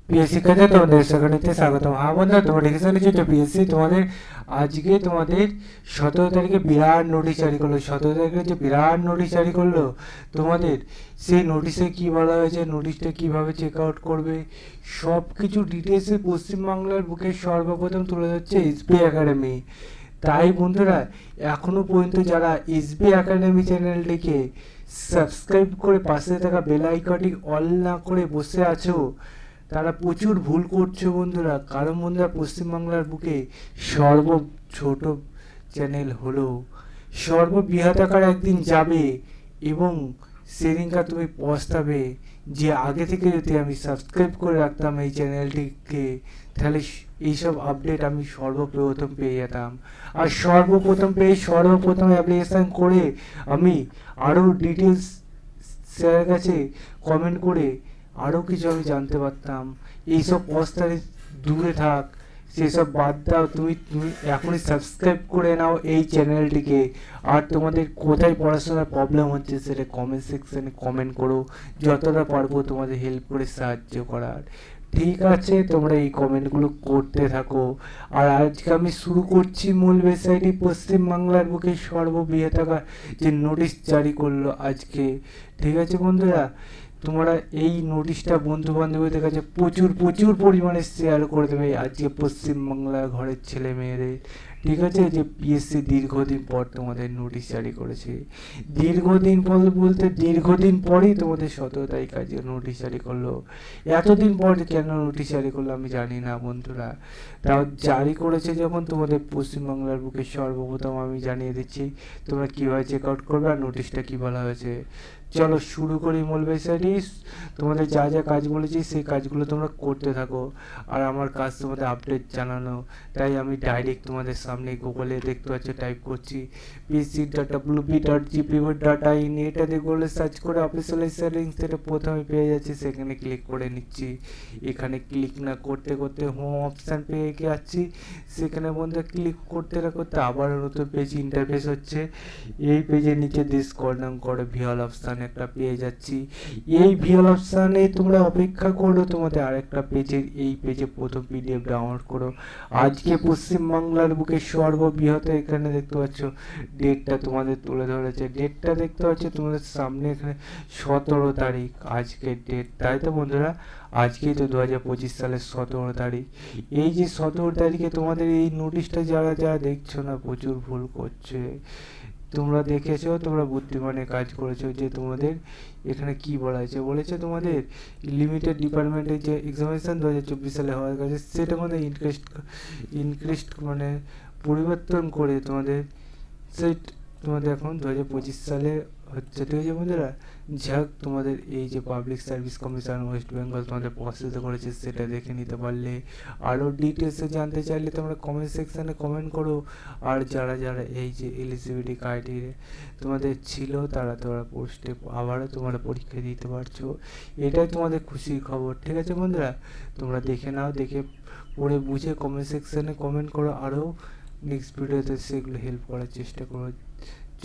প্রিয় শিক্ষার্থী, তোমাদের সকলকে স্বাগতম। হ্যাঁ বন্ধুরা, তোমরা দেখে শুনেছো যে পিএসসি তোমাদের আজকে তোমাদের 17 তারিখে বিরাট নোটিশ জারি করলো। 17 তারিখে যে বিরাট নোটিশ জারি করলো তোমাদের, সেই নোটিশে কি বলা হয়েছে, নোটিশটা কিভাবে চেক আউট করবে, সব কিছু ডিটেলসে পশ্চিমবাংলার বুকে সর্বপ্রথম তুলে ধরছে এসবি একাডেমি। তাই বন্ধুরা, এখনো পর্যন্ত যারা এসবি একাডেমি চ্যানেলটিকে সাবস্ক্রাইব করে পাশে থাকা বেল আইকনটি অল না করে বসে আছো, তারা প্রচুর ভুল করছে বন্ধুরা। কারণ বন্ধুরা, পশ্চিমবাংলার বুকে সর্ব ছোট চ্যানেল হলো সর্ববৃহৎ আকার একদিন যাবে, এবং সেদিনকার তুমি পস্তাবে যে আগে থেকে যদি আমি সাবস্ক্রাইব করে রাখতাম এই চ্যানেলটিকে, তাহলে এইসব আপডেট আমি সর্বপ্রথম পেয়ে যেতাম। আর সর্বপ্রথম অ্যাপ্লিকেশান করে আমি আরও ডিটেলস স্যারের কাছে কমেন্ট করে আরও কিছু আমি জানতে পারতাম। এইসব পস্তারে দূরে থাক, সেসব বাদ দাও। তুমি এখনই সাবস্ক্রাইব করে নাও এই চ্যানেলটিকে। আর তোমাদের কোথায় পড়াশোনার প্রবলেম হচ্ছে সেটা কমেন্ট সেকশানে কমেন্ট করো, যতটা পারবো তোমাদের হেল্প করে সাহায্য করার। ঠিক আছে, তোমরা এই কমেন্টগুলো করতে থাকো। আর আজকে আমি শুরু করছি মূল বিষয়টি। পশ্চিমবাংলার বুকে সর্ববৃহৎ আকার যে নোটিশ জারি করলো আজকে, ঠিক আছে বন্ধুরা, তোমরা এই নোটিশটা বন্ধু বান্ধবীদের কাছে প্রচুর পরিমাণে শেয়ার করে দেবে আজকে পশ্চিমবাংলার ঘরের ছেলে মেয়েদের। ঠিক আছে, যে পিএসসি দীর্ঘদিন পর তোমাদের নোটিশ জারি করেছে। দীর্ঘদিন বলতে দীর্ঘদিন পরেই তোমাদের 17 তারিখ আজকে নোটিশ জারি করলো। এতদিন পর কেন নোটিশ জারি করলো আমি জানি না বন্ধুরা। তাও জারি করেছে যখন, তোমাদের পশ্চিমবাংলার বুকে সর্বপ্রথম আমি জানিয়ে দিচ্ছি তোমরা কীভাবে চেক আউট করবে আর নোটিশটা কী বলা হয়েছে। চলো শুরু করি মূল বিষয়টি। তোমাদের যা যা কাজ বলেছি সেই কাজগুলো তোমরা করতে থাকো, আর আমার কাজ তোমাদের আপডেট জানানো। তাই আমি ডাইরেক্ট তোমাদের সামনে গুগলে দেখতে পাচ্ছ টাইপ করছি pc.wp.gpv.in। এটাতে গুগলে সার্চ করে অফিসিয়াল সেটিংস এটা প্রথমে পেয়ে যাচ্ছি, সেখানে ক্লিক করে নিচ্ছি। এখানে ক্লিক না করতে করতে হোম অপশান পেয়ে যাচ্ছি, সেখানে বন্ধুরা ক্লিক করতে আবার নতুন পেজ ইন্টারফেস হচ্ছে। এই পেজের নিচে দিয়ে স্ক্রল ডাউন করে ভিউয়াল অপশান একটা পেয়ে যাচ্ছি। এই ভিউয়াল অপশানে তোমরা অপেক্ষা করো, তোমাদের আরেকটা পেজের, এই পেজে প্রথম পিডিএফ ডাউনলোড করো। আজকে পশ্চিমবাংলার বুকে সর্ববৃহৎ, এখানে দেখতে পাচ্ছ ডেটটা তোমাদের তুলে ধরেছে। ডেটটা দেখতে পাচ্ছ তোমাদের সামনে, এখানে 17 তারিখ আজকের ডেট, তাই তো বন্ধুরা? আজকেই তো 2025 সালের 17 তারিখ। এই যে 17 তারিখে তোমাদের এই নোটিশটা যারা দেখছো না, প্রচুর ভুল করছে। তোমরা দেখেছো, তোমরা বুদ্ধিমানের কাজ করেছো। যে তোমাদের এখানে কি বলা হয়েছে, বলেছে তোমাদের লিমিটেড ডিপার্টমেন্টের যে এক্সামিনেশন 2024 সালে হওয়ার কাছে, সেটা মানে ইনক্রিস্ট মানে পরিবর্তন করে তোমাদের সেট তোমাদের এখন 2025 সালে হচ্ছে। ঠিক আছে বন্ধুরা, যাক তোমাদের এই যে public service commission West Bengal তোমাদের প্রসেস করেছে, সেটা দেখে নিতে পারলে। আরও ডিটেলসে জানতে চাইলে তোমরা কমেন্ট সেকশানে কমেন্ট করো। আর যারা এই যে এলিজিবিলিটি ক্রাইটেরিয়া তোমাদের ছিল, তোমরা পোস্টে আবারও তোমরা পরীক্ষা দিতে পারছো। এটাই তোমাদের খুশির খবর। ঠিক আছে বন্ধুরা, তোমরা দেখে নাও, দেখে পড়ে বুঝে কমেন্ট সেকশানে কমেন্ট করো। আরও নেক্সট ভিডিওতে সেগুলো হেল্প করার চেষ্টা করো।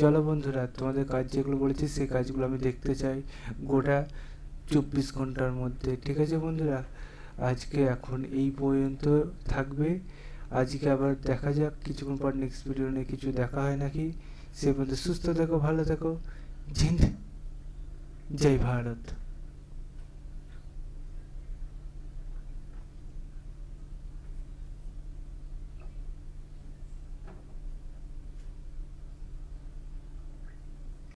চলো বন্ধুরা, তোমাদের কাজ যেগুলো বলেছি সেই কাজগুলো আমি দেখতে চাই গোটা 24 ঘন্টার মধ্যে। ঠিক আছে বন্ধুরা, আজকে এখন এই পর্যন্ত থাকবে। আজকে আবার দেখা যাক কিছুক্ষণ পর নেক্সট ভিডিও নিয়ে কিছু দেখা হয় নাকি। সে পর্যন্ত সুস্থ থেকো, ভালো থেকো। জয় ভারত।